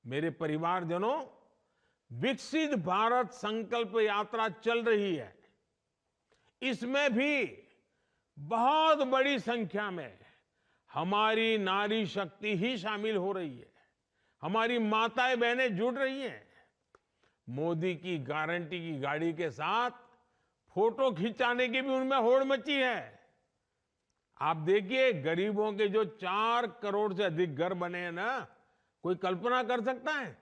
मेरे परिवारजनों, विकसित भारत संकल्प यात्रा चल रही है। इसमें भी बहुत बड़ी संख्या में हमारी नारी शक्ति ही शामिल हो रही है। हमारी माताएं बहनें जुड़ रही हैं। मोदी की गारंटी की गाड़ी के साथ फोटो खिंचाने की भी उनमें होड़ मची है। आप देखिए, गरीबों के जो 4 करोड़ से अधिक घर बने हैं ना, कोई कल्पना कर सकता है?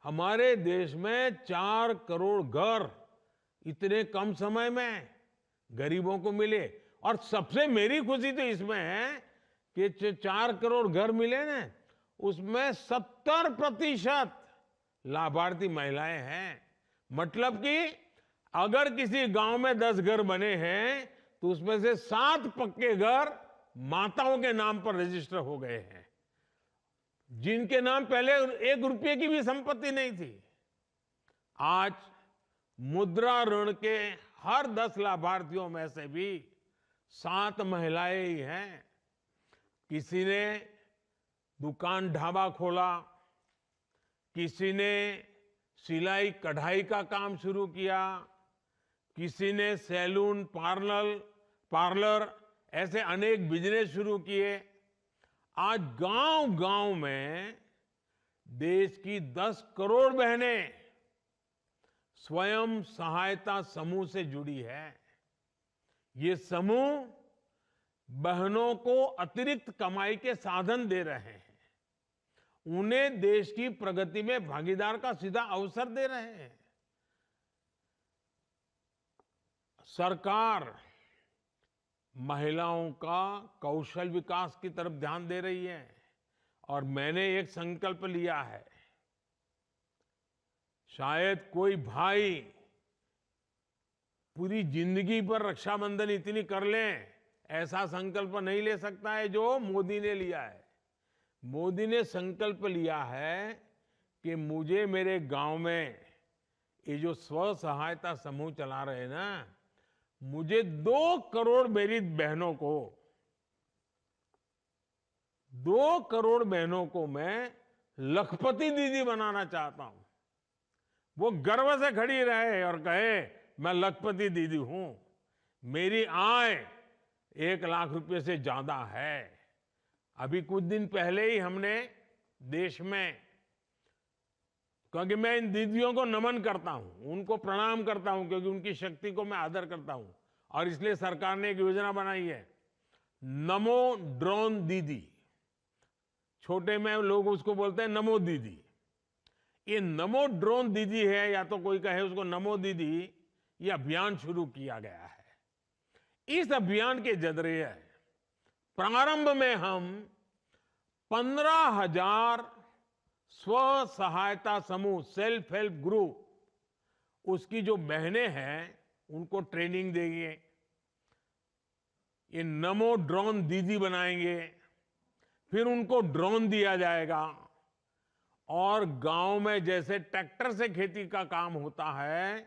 हमारे देश में 4 करोड़ घर इतने कम समय में गरीबों को मिले। और सबसे मेरी खुशी तो इसमें है कि जो 4 करोड़ घर मिले ना, उसमें 70% लाभार्थी महिलाएं हैं। मतलब कि अगर किसी गांव में 10 घर बने हैं तो उसमें से 7 पक्के घर माताओं के नाम पर रजिस्टर हो गए हैं, जिनके नाम पहले 1 रुपये की भी संपत्ति नहीं थी। आज मुद्रा ऋण के हर 10 लाभार्थियों में से भी 7 महिलाएं ही हैं। किसी ने दुकान ढाबा खोला, किसी ने सिलाई कढ़ाई का काम शुरू किया, किसी ने सैलून पार्लर ऐसे अनेक बिजनेस शुरू किए। आज गांव-गांव में देश की 10 करोड़ बहनें स्वयं सहायता समूह से जुड़ी है। ये समूह बहनों को अतिरिक्त कमाई के साधन दे रहे हैं, उन्हें देश की प्रगति में भागीदार का सीधा अवसर दे रहे हैं। सरकार महिलाओं का कौशल विकास की तरफ ध्यान दे रही है और मैंने एक संकल्प लिया है। शायद कोई भाई पूरी जिंदगी पर रक्षाबंधन इतनी कर ले, ऐसा संकल्प नहीं ले सकता है जो मोदी ने लिया है। मोदी ने संकल्प लिया है कि मुझे मेरे गांव में ये जो स्व सहायता समूह चला रहे हैं ना, मुझे 2 करोड़ मेरी बहनों को 2 करोड़ बहनों को मैं लखपति दीदी बनाना चाहता हूं। वो गर्व से खड़ी रहे और कहे, मैं लखपति दीदी हूं, मेरी आय 1 लाख रुपए से ज्यादा है। अभी कुछ दिन पहले ही हमने देश में, क्योंकि मैं इन दीदियों को नमन करता हूं, उनको प्रणाम करता हूं, क्योंकि उनकी शक्ति को मैं आदर करता हूं, और इसलिए सरकार ने एक योजना बनाई है, नमो ड्रोन दीदी। छोटे में लोग उसको बोलते हैं नमो दीदी। ये नमो ड्रोन दीदी है, या तो कोई कहे उसको नमो दीदी, ये अभियान शुरू किया गया है। इस अभियान के जरिए प्रारंभ में हम 15,000 स्व सहायता समूह, सेल्फ हेल्प ग्रुप, उसकी जो बहनें हैं उनको ट्रेनिंग देंगे। ये नमो ड्रोन दीदी बनाएंगे, फिर उनको ड्रोन दिया जाएगा और गांव में जैसे ट्रैक्टर से खेती का काम होता है,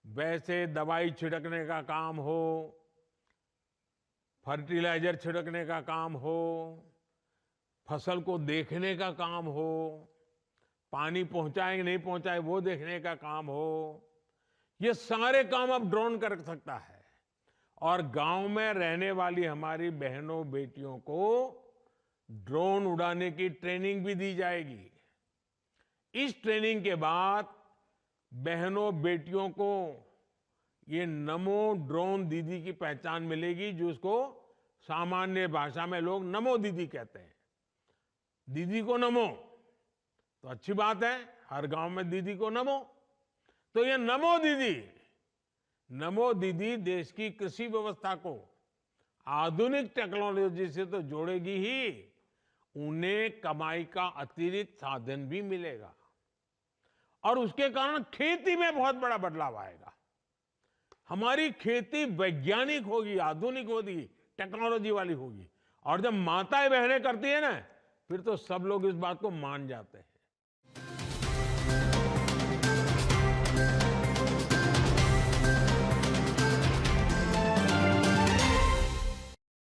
वैसे दवाई छिड़कने का काम हो, फर्टिलाइजर छिड़कने का काम हो, फसल को देखने का काम हो, पानी पहुंचाए कि नहीं पहुंचाए वो देखने का काम हो, ये सारे काम अब ड्रोन कर सकता है। और गांव में रहने वाली हमारी बहनों बेटियों को ड्रोन उड़ाने की ट्रेनिंग भी दी जाएगी। इस ट्रेनिंग के बाद बहनों बेटियों को ये नमो ड्रोन दीदी की पहचान मिलेगी, जो उसको सामान्य भाषा में लोग नमो दीदी कहते हैं। दीदी को नमो तो अच्छी बात है, हर गांव में दीदी को नमो। तो ये नमो दीदी देश की कृषि व्यवस्था को आधुनिक टेक्नोलॉजी से तो जोड़ेगी ही, उन्हें कमाई का अतिरिक्त साधन भी मिलेगा और उसके कारण खेती में बहुत बड़ा बदलाव आएगा। हमारी खेती वैज्ञानिक होगी, आधुनिक होगी, टेक्नोलॉजी वाली होगी। और जब माताएं बहनें करती है ना, फिर तो सब लोग इस बात को मान जाते हैं।